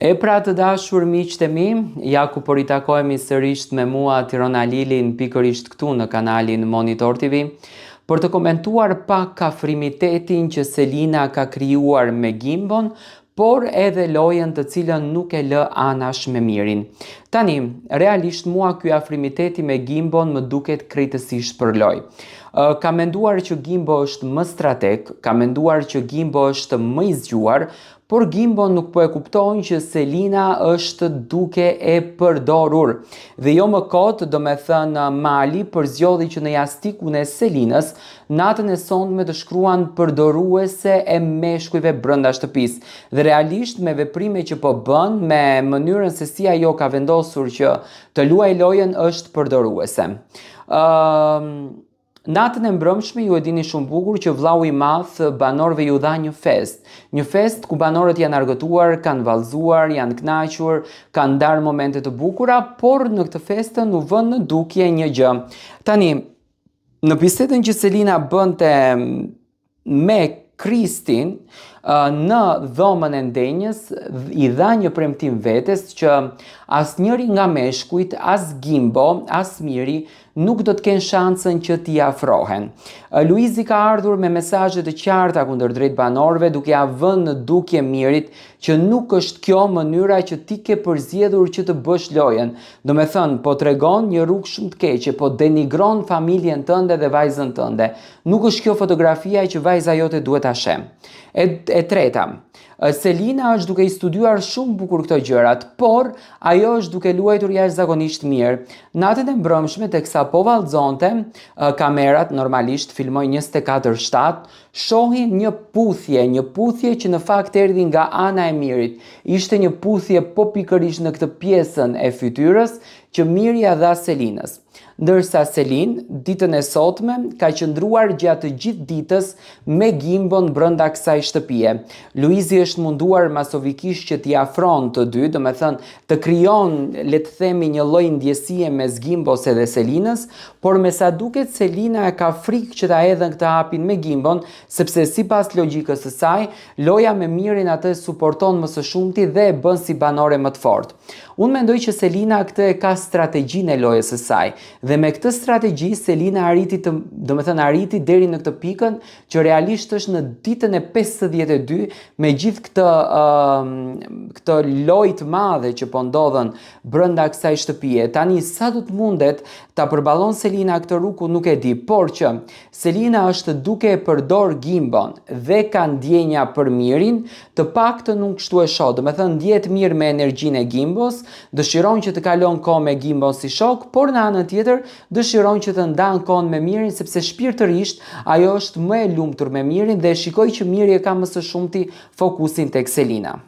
E pra të dashur miqtë e mi, ja ku po ritakohemi sërish me mua Tirona Lilin pikërisht këtu në kanalin Monitor TV për të komentuar pak kafrimitetin që Selina ka krijuar me Gimbon, por edhe lojën të cilën nuk e lë anash me mirin. Tani, realisht mua ky afrimiteti me Gimbon më duket krejtësisht për lojë. Ka menduar që Gimbo është më strateg, ka menduar që Gimbo është më i zgjuar, por Gimbo nuk po e kupton që Selina është duke e përdorur. Dhe jo më kot, do me thënë Mali përzgjodhi që në jastikun e Selinës, natën e sondme të shkruan përdoruese e meshkujve brenda shtëpisë. Dhe realisht me veprime që po bën, me mënyrën se si ajo ka vendosur që të luaj lojën është përdoruese. Natën e mbrëmshme ju e dini shumë bukur që vllau i madh banorëve ju dha një fest ku banorët janë argëtuar, kanë vallëzuar, janë kënaqur, kanë ndarë momente të bukura, por në këtë festën u vën në dukje një gjë. Tani, në bisedën që Selina bënte me Kristin në dhomën e ndenjës, i dha një premtim vetes që asnjëri nga meshkujt, as Gimbo, as Miri nuk do të kenë shansën që t'i afrohen. Luizi ka ardhur me mesazhe të qarta kundërdrejt banorëve, duke ia vënë në dukje Mirit që nuk është kjo mënyra që ti ke përzgjedhur që të bësh lojën. Do me thënë, po tregon një rrugë shumë të keqe, po denigron familjen tënde dhe vajzën tënde. Nuk është kjo fotografia që vajza jote duhet ta shem. E treta, Selina është duke i studiuar shumë bukur këto gjërat, por ajo është duke luajtur jashtëzakonisht mirë. Natën e mbrëmshme teksa po vallëzonte, kamerat normalisht filmojnë 24/7, shohin një puthje që në fakt erdhi nga ana e Mirit. Ishte një puthje po pikërisht në këtë pjesën e fytyrës që Miri ia dha Selinës. Ndërsa Selin, ditën e sotme, ka qëndruar gjatë gjithë ditës me Gimbon brenda kësaj shtëpie. Luizi është munduar masovikisht që t'i afron të dy, do me thënë të krijon, le të themi, një lloj ndjesie mes Gimbos edhe Selinës, por me sa duket Selina e ka frikë që ta hedhën këtë hapin me Gimbon, sepse sipas logjikës së saj, loja me Mirin atë suporton më së shumti dhe e bën si banore më të fortë. Unë mendoj që Selina këtë e ka strategjinë e lojës së saj. Dhe me këtë strategji Selina arriti deri në këtë pikën që realisht është në ditën e 52 me gjithë këtë lojë të madhe që po ndodhen brenda kësaj shtëpie. Tani sa do të mundet ta përballon Selina këtë rrugë nuk e di, por që Selina është duke e përdor Gimbon dhe ka ndjenja për Mirin, të paktën nuk kështu e shoh. Do me thënë ndjet mirë me energjinë e Gimbos, dëshiron që të kalon kohë me Gimbon si shok, por në anën tjetër dëshiron që të ndanë kohën me Mirin, sepse shpirtërisht ajo është më e lumtur me Mirin dhe shikoj që Miri e ka më së shumti fokusin tek Selina.